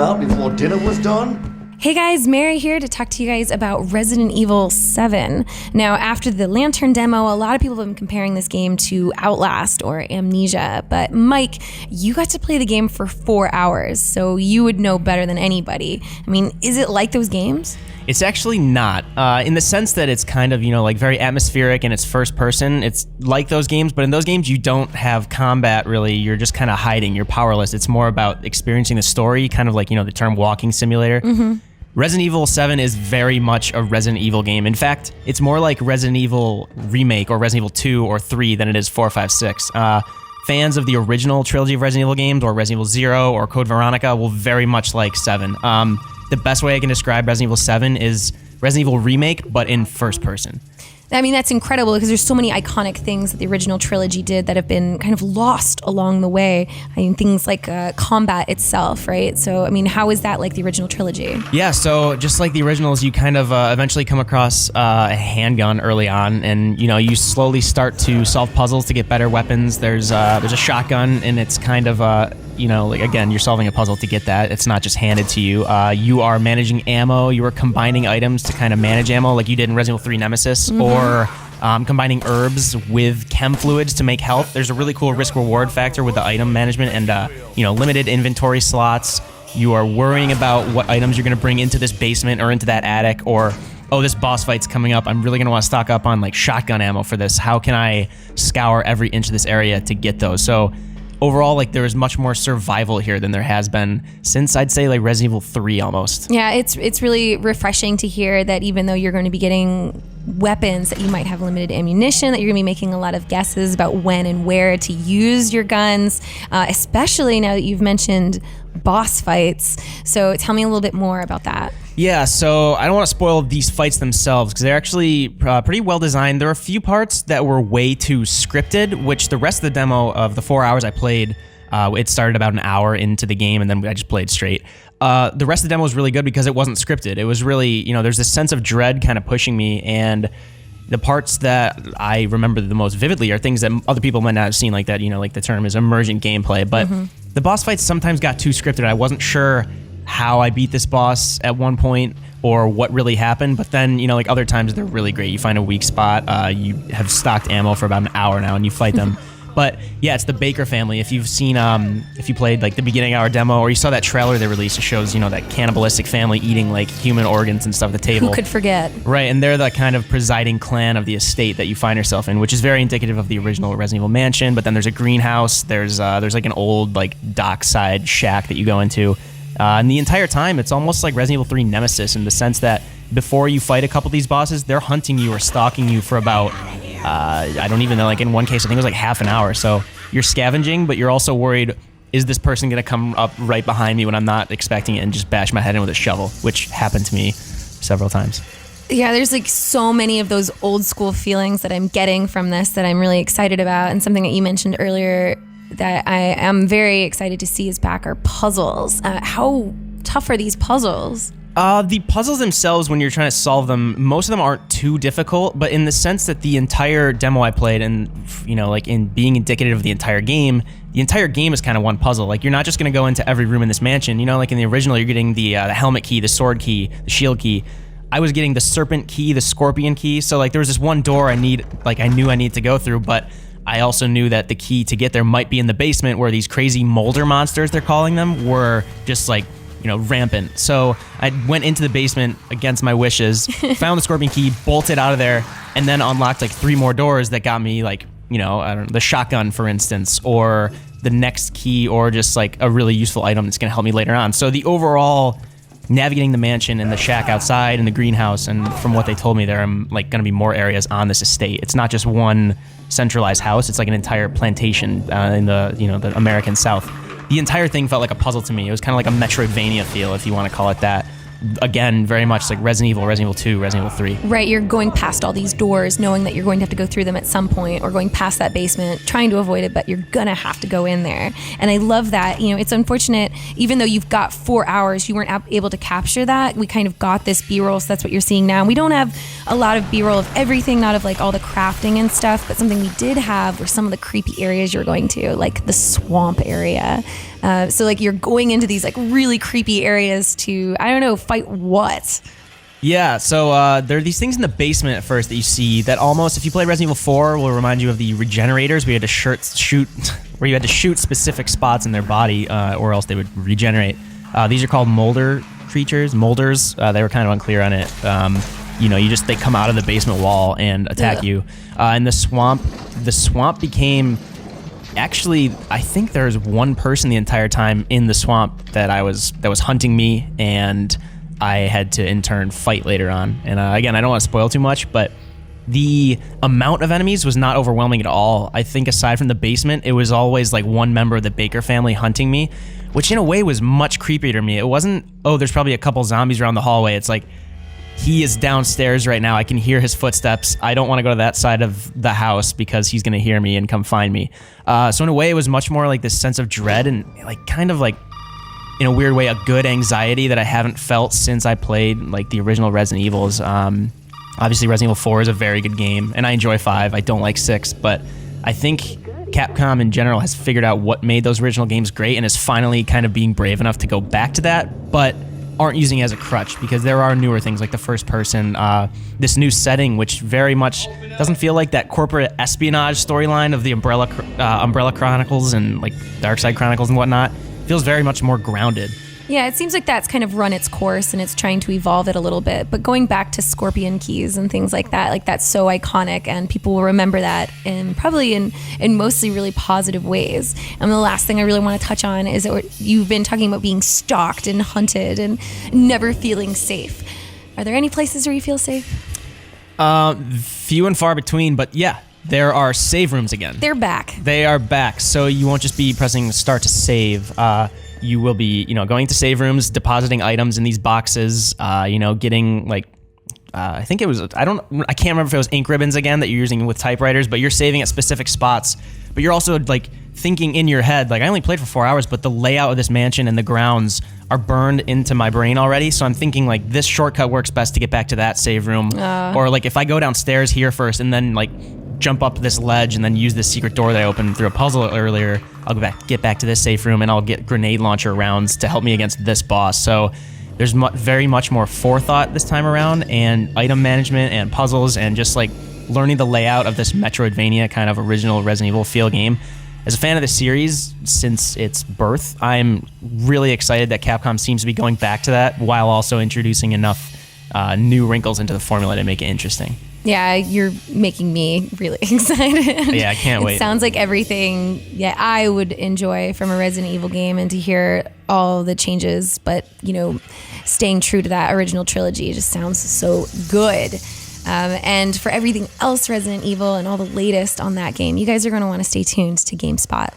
about before dinner was done? Hey guys, Mary here to talk to you guys about Resident Evil 7. Now, after the Lantern demo, a lot of people have been comparing this game to Outlast or Amnesia, but Mike, you got to play the game for 4 hours, so you would know better than anybody. I mean, is it like those games? It's actually not, in the sense that it's kind of, like very atmospheric and it's first person. It's like those games, but in those games you don't have combat really. You're just kind of hiding. You're powerless. It's more about experiencing the story, kind of like, the term walking simulator. Mm-hmm. Resident Evil 7 is very much a Resident Evil game. In fact, it's more like Resident Evil Remake or Resident Evil 2 or 3 than it is 4, 5, 6. Fans of the original trilogy of Resident Evil games or Resident Evil 0 or Code Veronica will very much like 7. The best way I can describe Resident Evil 7 is Resident Evil Remake, but in first person. I mean, that's incredible because there's so many iconic things that the original trilogy did that have been kind of lost along the way. I mean, things like combat itself, right? So, I mean, how is that like the original trilogy? Yeah, so just like the originals, you kind of eventually come across a handgun early on, and you slowly start to solve puzzles to get better weapons. There's a shotgun, and it's kind of again, you're solving a puzzle to get that. It's not just handed to you. You are managing ammo. You are combining items to kind of manage ammo, like you did in Resident Evil 3 Nemesis, or combining herbs with chem fluids to make health. There's a really cool risk-reward factor with the item management and limited inventory slots. You are worrying about what items you're going to bring into this basement or into that attic, or this boss fight's coming up. I'm really going to want to stock up on like shotgun ammo for this. How can I scour every inch of this area to get those? So overall, like, there is much more survival here than there has been since, I'd say, like Resident Evil 3 almost. Yeah, it's really refreshing to hear that even though you're going to be getting weapons, that you might have limited ammunition, that you're going to be making a lot of guesses about when and where to use your guns, especially now that you've mentioned boss fights. So tell me a little bit more about that. Yeah, so I don't want to spoil these fights themselves because they're actually pretty well designed. There are a few parts that were way too scripted, which the rest of the demo of the 4 hours I played, it started about an hour into the game and then I just played straight. The rest of the demo was really good because it wasn't scripted. It was really, there's this sense of dread kind of pushing me, and the parts that I remember the most vividly are things that other people might not have seen, like that, like the term is emergent gameplay. But the boss fights sometimes got too scripted. I wasn't sure how I beat this boss at one point or what really happened, but then, like other times they're really great. You find a weak spot, you have stocked ammo for about an hour now and you fight them. But yeah, it's the Baker family. If you've seen, if you played like the beginning hour demo, or you saw that trailer they released, it shows, that cannibalistic family eating like human organs and stuff at the table. Who could forget? Right, and they're the kind of presiding clan of the estate that you find yourself in, which is very indicative of the original Resident Evil mansion. But then there's a greenhouse, there's like an old like dockside shack that you go into. And the entire time, it's almost like Resident Evil 3 Nemesis in the sense that before you fight a couple of these bosses, they're hunting you or stalking you for about, I don't even know, like in one case, I think it was like half an hour. So you're scavenging, but you're also worried, is this person going to come up right behind me when I'm not expecting it and just bash my head in with a shovel, which happened to me several times. Yeah, there's like so many of those old school feelings that I'm getting from this that I'm really excited about. And something that you mentioned earlier that I am very excited to see is back are puzzles. How tough are these puzzles? The puzzles themselves, when you're trying to solve them, most of them aren't too difficult, but in the sense that the entire demo I played, and like in being indicative of the entire game is kind of one puzzle. Like, you're not just going to go into every room in this mansion. Like in the original, you're getting the helmet key, the sword key, the shield key. I was getting the serpent key, the scorpion key. So like there was this one door I knew I needed to go through, but I also knew that the key to get there might be in the basement, where these crazy Moulder monsters, they're calling them, were just like, rampant. So I went into the basement against my wishes, found the scorpion key, bolted out of there, and then unlocked like 3 more doors that got me like, I don't know, the shotgun, for instance, or the next key, or just like a really useful item that's going to help me later on. So the overall navigating the mansion and the shack outside and the greenhouse, and from what they told me, there are like going to be more areas on this estate. It's not just one centralized house. It's like an entire plantation in the the American South. The entire thing felt like a puzzle to me. It was kind of like a Metroidvania feel, if you want to call it that. Again, very much like Resident Evil, Resident Evil 2, Resident Evil 3. Right, you're going past all these doors, knowing that you're going to have to go through them at some point, or going past that basement, trying to avoid it, but you're going to have to go in there. And I love that. It's unfortunate, even though you've got 4 hours, you weren't able to capture that. We kind of got this B-roll, so that's what you're seeing now. And we don't have a lot of B-roll of everything, not of like all the crafting and stuff, but something we did have were some of the creepy areas you're going to, like the swamp area. So like you're going into these like really creepy areas to, I don't know, fight what? Yeah, so there are these things in the basement at first that you see that almost, if you play Resident Evil 4, will remind you of the regenerators, where you had to shoot specific spots in their body, or else they would regenerate. These are called Moulder Creatures, Moulders. They were kind of unclear on it. They come out of the basement wall and attack you. And the swamp became. Actually, I think there was one person the entire time in the swamp that was hunting me, and I had to in turn fight later on. And again, I don't want to spoil too much, but the amount of enemies was not overwhelming at all. I think aside from the basement, it was always like one member of the Baker family hunting me, which in a way was much creepier to me. It wasn't, oh, there's probably a couple zombies around the hallway. It's like, he is downstairs right now. I can hear his footsteps. I don't want to go to that side of the house because he's going to hear me and come find me. So in a way, it was much more like this sense of dread and like kind of like, in a weird way, a good anxiety that I haven't felt since I played like the original Resident Evils. Obviously, Resident Evil 4 is a very good game, and I enjoy 5. I don't like 6, but I think Capcom in general has figured out what made those original games great and is finally kind of being brave enough to go back to that, but aren't using it as a crutch, because there are newer things like the first person, this new setting, which very much doesn't feel like that corporate espionage storyline of the Umbrella Chronicles and like Darkside Chronicles and whatnot. It feels very much more grounded. Yeah, it seems like that's kind of run its course and it's trying to evolve it a little bit. But going back to Scorpion Keys and things like that's so iconic, and people will remember that probably in mostly really positive ways. And the last thing I really want to touch on is that you've been talking about being stalked and hunted and never feeling safe. Are there any places where you feel safe? Few and far between, but yeah. There are save rooms again. They're back. They are back. So you won't just be pressing start to save. You will be, going to save rooms, depositing items in these boxes, getting like, I think it was, I can't remember if it was ink ribbons again that you're using with typewriters, but you're saving at specific spots. But you're also like thinking in your head, like I only played for 4 hours, but the layout of this mansion and the grounds are burned into my brain already. So I'm thinking like this shortcut works best to get back to that save room. Or like if I go downstairs here first and then like jump up this ledge and then use this secret door that I opened through a puzzle earlier, I'll get back to this safe room and I'll get grenade launcher rounds to help me against this boss. So there's very much more forethought this time around, and item management and puzzles and just like learning the layout of this Metroidvania kind of original Resident Evil feel game. As a fan of the series since its birth, I'm really excited that Capcom seems to be going back to that while also introducing enough new wrinkles into the formula to make it interesting. Yeah, you're making me really excited. Yeah, I can't wait. It sounds like everything I would enjoy from a Resident Evil game, and to hear all the changes, but staying true to that original trilogy just sounds so good. And for everything else Resident Evil and all the latest on that game, you guys are going to want to stay tuned to GameSpot.